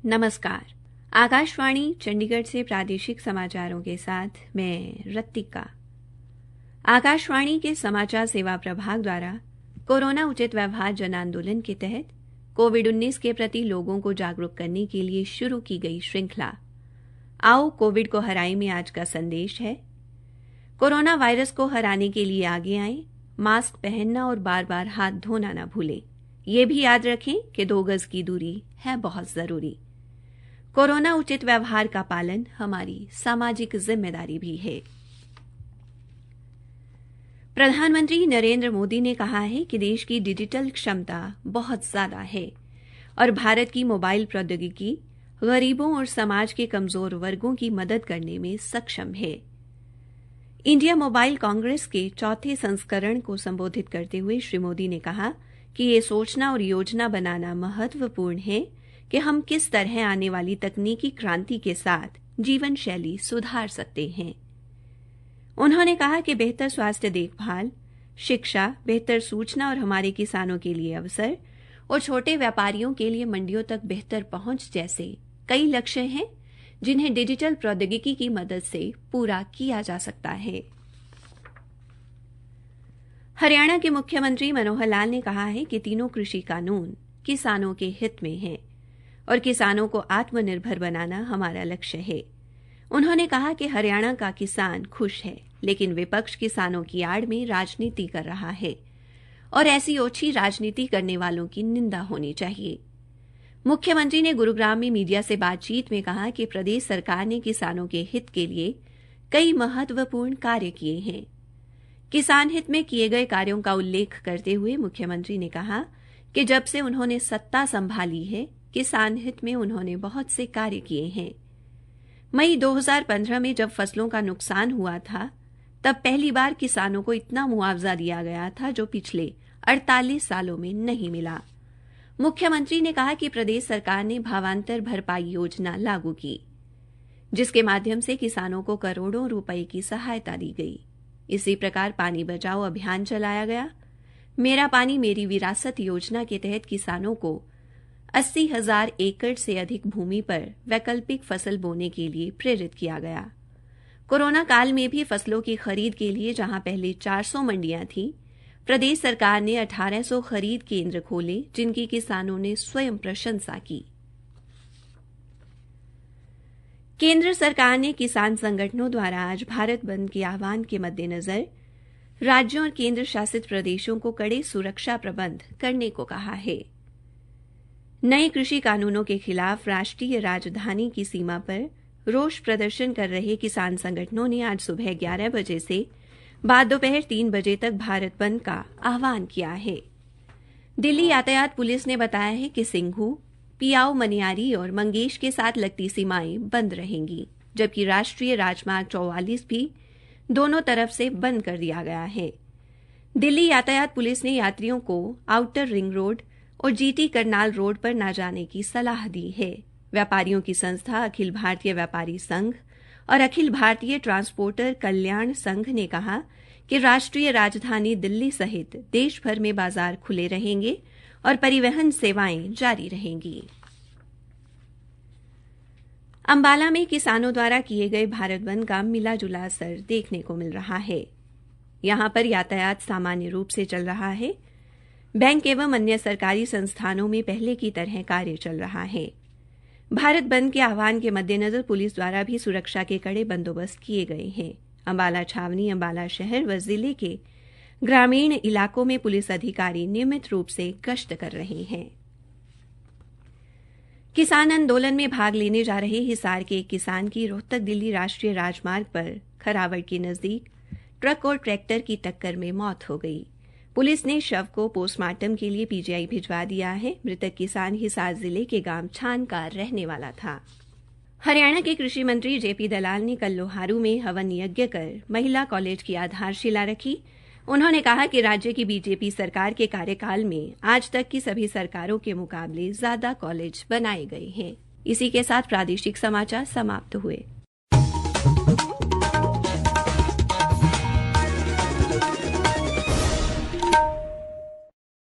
नमस्कार। आकाशवाणी चंडीगढ़ से प्रादेशिक समाचारों के साथ मैं रत्तिका। आकाशवाणी के समाचार सेवा प्रभाग द्वारा कोरोना उचित व्यवहार जन आंदोलन के तहत कोविड-19 के प्रति लोगों को जागरूक करने के लिए शुरू की गई श्रृंखला आओ कोविड को हराएं में आज का संदेश है, कोरोना वायरस को हराने के लिए आगे आएं, मास्क पहनना और बार-बार हाथ धोना न भूलें। ये भी याद रखें कि 2 गज की दूरी है बहुत ज़रूरी। कोरोना उचित व्यवहार का पालन हमारी सामाजिक जिम्मेदारी भी है। प्रधानमंत्री नरेंद्र मोदी ने कहा है कि देश की डिजिटल क्षमता बहुत ज़्यादा है और भारत की मोबाइल प्रौद्योगिकी गरीबों और समाज के कमज़ोर वर्गों की मदद करने में सक्षम है। इंडिया मोबाइल कांग्रेस के 4थे संस्करण को संबोधित करते हुए श्री मोदी ने कहा कि ये सोचना और योजना बनाना महत्वपूर्ण है कि हम किस तरह आने वाली तकनीकी क्रांति के साथ जीवन शैली सुधार सकते हैं। उन्होंने कहा कि बेहतर स्वास्थ्य देखभाल, शिक्षा, बेहतर सूचना और हमारे किसानों के लिए अवसर और छोटे व्यापारियों के लिए मंडियों तक बेहतर पहुंच जैसे कई लक्ष्य हैं जिन्हें डिजिटल प्रौद्योगिकी की मदद से पूरा किया जा सकता है। हरियाणा के मुख्यमंत्री मनोहर लाल ने कहा है कि तीनों कृषि कानून किसानों के हित में हैं और किसानों को आत्मनिर्भर बनाना हमारा लक्ष्य है। उन्होंने कहा कि हरियाणा का किसान खुश है, लेकिन विपक्ष किसानों की आड़ में राजनीति कर रहा है और ऐसी ओछी राजनीति करने वालों की निंदा होनी चाहिए। मुख्यमंत्री ने गुरुग्राम में मीडिया से बातचीत में कहा कि प्रदेश सरकार ने किसानों के हित के लिए कई महत्वपूर्ण कार्य किए हैं। किसान हित में किए गए कार्यों का उल्लेख करते हुए मुख्यमंत्री ने कहा कि जब से उन्होंने सत्ता संभाली है, किसान हित में उन्होंने बहुत से कार्य किए हैं। मई 2015 में जब फसलों का नुकसान हुआ था, तब पहली बार किसानों को इतना मुआवजा दिया गया था जो पिछले 48 सालों में नहीं मिला। मुख्यमंत्री ने कहा कि प्रदेश सरकार ने भावांतर भरपाई योजना लागू की, जिसके माध्यम से किसानों को करोड़ों रुपए की सहायता दी गई। इसी प्रकार पानी बचाओ अभियान चलाया गया। मेरा पानी मेरी विरासत योजना के तहत किसानों को 80,000 एकड़ से अधिक भूमि पर वैकल्पिक फसल बोने के लिए प्रेरित किया गया। कोरोना काल में भी फसलों की खरीद के लिए जहां पहले 400 मंडियां थीं, प्रदेश सरकार ने 1800 खरीद केंद्र खोले, जिनकी किसानों ने स्वयं प्रशंसा की। केंद्र सरकार ने किसान संगठनों द्वारा आज भारत बंद के आह्वान के मद्देनजर राज्यों और केंद्र शासित प्रदेशों को कड़े सुरक्षा प्रबंध करने को कहा है। नए कृषि कानूनों के खिलाफ राष्ट्रीय राजधानी की सीमा पर रोष प्रदर्शन कर रहे किसान संगठनों ने आज सुबह 11 बजे से बाद दोपहर 3 बजे तक भारत बंद का आह्वान किया है। दिल्ली यातायात पुलिस ने बताया है कि सिंघू, पियाओ, मनियारी और मंगेश के साथ लगती सीमाएं बंद रहेंगी, जबकि राष्ट्रीय राजमार्ग 44 भी दोनों तरफ से बंद कर दिया गया है। दिल्ली यातायात पुलिस ने यात्रियों को आउटर रिंग रोड और जीटी करनाल रोड पर न जाने की सलाह दी है। व्यापारियों की संस्था अखिल भारतीय व्यापारी संघ और अखिल भारतीय ट्रांसपोर्टर कल्याण संघ ने कहा कि राष्ट्रीय राजधानी दिल्ली सहित देश भर में बाजार खुले रहेंगे और परिवहन सेवाएं जारी रहेंगी। अंबाला में किसानों द्वारा किए गए भारत बंद का मिला-जुला असर देखने को मिल रहा है। यहां पर यातायात सामान्य रूप से चल रहा है। बैंक एवं अन्य सरकारी संस्थानों में पहले की तरह कार्य चल रहा है। भारत बंद के आह्वान के मद्देनजर पुलिस द्वारा भी सुरक्षा के कड़े बंदोबस्त किए गए हैं। अंबाला छावनी, अंबाला शहर व जिले के ग्रामीण इलाकों में पुलिस अधिकारी नियमित रूप से गश्त कर रहे हैं। किसान आंदोलन में भाग लेने जा रहे हिसार के एक किसान की रोहतक दिल्ली राष्ट्रीय राजमार्ग पर खरावड़ के नजदीक ट्रक और ट्रैक्टर की टक्कर में मौत हो गई। पुलिस ने शव को पोस्टमार्टम के लिए पीजीआई भिजवा दिया है। मृतक किसान हिसार जिले के गांव छान का रहने वाला था। हरियाणा के कृषि मंत्री जेपी दलाल ने कल लोहारू में हवन यज्ञ कर महिला कॉलेज की आधारशिला रखी। उन्होंने कहा कि राज्य की बीजेपी सरकार के कार्यकाल में आज तक की सभी सरकारों के मुकाबले ज्यादा कॉलेज बनाए गए हैं। इसी के साथ प्रादेशिक समाचार समाप्त हुए।